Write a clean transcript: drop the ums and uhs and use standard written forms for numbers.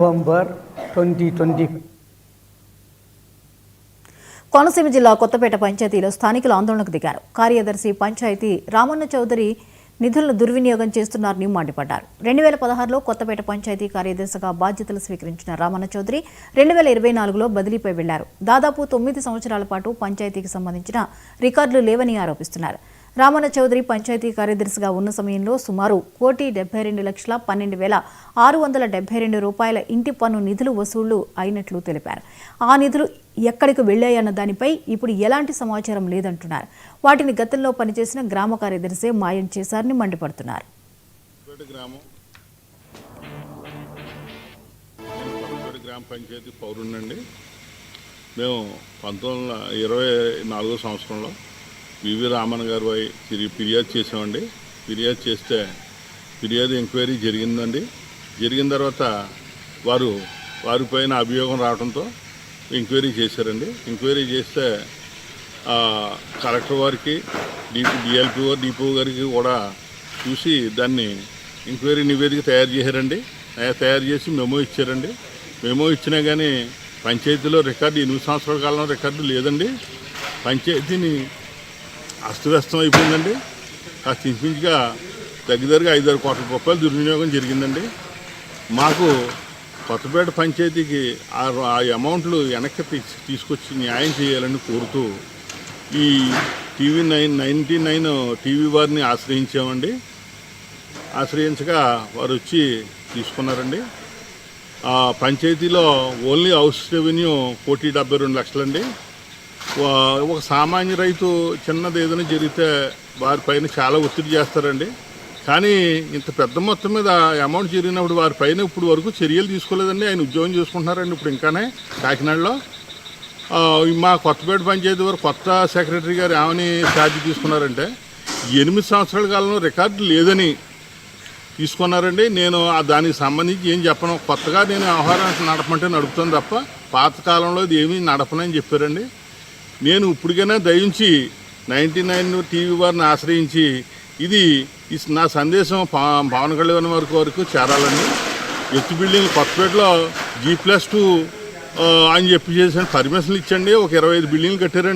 November 2020. Konaseema జిల్లా కొత్తపేట పంచాయతీలో స్థానికులు ఆందోళనకు దిగారు. కార్యదర్శి పంచాయతీ రామన్న చౌదరి నిధులను దుర్వినియోగం చేస్తున్నారని మండిపడ్డారు. 2016లో కొత్తపేట పంచాయతీ కార్యదర్శిగా బాధ్యతలు స్వీకరించిన రామన్న చౌదరి 2024లో బదిలీపై వెళ్లారు. దాదాపు 9 సంవత్సరాల పాటు పంచాయతీకి సంబంధించిన రికార్డులు లేవని ఆరోపిస్తున్నారు. రామన్న చౌదరి పంచాయతీ కార్యదర్శిగా ఉన్న సమయంలో సుమారు ₹1,72,12,672 ఇంటి పన్ను నిధులు వసూళ్లు అయినట్లు తెలిపారు. ఆ నిధులు ఎక్కడికి వెళ్లాయన్న దానిపై ఇప్పుడు ఎలాంటి సమాచారం లేదంటున్నారు. వాటిని గతంలో పనిచేసిన గ్రామ కార్యదర్శి మాయం చేశారని మండిపడుతున్నారు. గ్రామ పంచాయతీ పౌరునండి. మేము 1924 సంవత్సరంలో వివి రామన్ గారు ఫిర్యాదు చేసామండి. ఫిర్యాదు చేస్తే ఫిర్యాదు ఎంక్వైరీ జరిగిందండి. జరిగిన తర్వాత వారిపైన అభియోగం రావడంతో ఎంక్వైరీ చేశారండి. ఎంక్వైరీ చేస్తే కలెక్టర్ వారికి డిఎల్పిఓ డిపిఓ గారికి కూడా చూసి దాన్ని ఎంక్వైరీ నివేదిక తయారు చేశారండి. తయారు చేసి మెమో ఇచ్చారండి. మెమో ఇచ్చినా కానీ పంచాయతీలో రికార్డు 8 సంవత్సరాల కాలంలో రికార్డు లేదండి. పంచాయతీని అస్తవ్యస్తం అయిపోయిందండి. కాస్త ఇంచుమించుగా దగ్గరగా 5-6 కోట్ల రూపాయలు దుర్వినియోగం జరిగిందండి. మాకు కొత్తపేట పంచాయతీకి ఆ అమౌంట్లు వెనక్కి తీసుకొచ్చి న్యాయం చేయాలని కోరుతూ ఈ టీవీ 99 టీవీ వారిని ఆశ్రయించామండి. ఆశ్రయించగా వారు వచ్చి తీసుకున్నారండి. పంచాయతీలో ఓన్లీ హౌస్ రెవెన్యూ 1,72 లక్షలండి. ఒక సామాన్య రైతు చిన్నది ఏదైనా జరిగితే వారిపైన చాలా ఒత్తిడి చేస్తారండి. కానీ ఇంత పెద్ద మొత్తం మీద అమౌంట్ జరిగినప్పుడు వారిపైన ఇప్పుడు వరకు చర్యలు తీసుకోలేదండి. ఆయన ఉద్యోగం చేసుకుంటున్నారండి ఇప్పుడు ఇంకానే కాకినాడలో. మా కొత్తపేట పంచాయతీ వారు కొత్త సెక్రటరీ గారు ఏమని ఛార్జ్ తీసుకున్నారంటే 8 సంవత్సరాల కాలంలో రికార్డు లేదని తీసుకున్నారండి. నేను దానికి సంబంధించి ఏం చెప్పను. కొత్తగా నేను వ్యవహారాన్ని నడపమంటే నడుపుతాను తప్ప పాతకాలంలో ఇది ఏమీ నడపనని చెప్పారండి. నేను ఇప్పటికైనా దయించి 99 టీవీ వారిని ఆశ్రయించి ఇది నా సందేశం పవన్ కళ్యాణ్ వరకు చేరాలండి. ఎత్తు బిల్డింగ్ కొత్తపేటలో G+2 అని చెప్పి చేసిన పర్మిషన్లు ఇచ్చండి. ఒక 25 బిల్డింగ్లు కట్టారండి.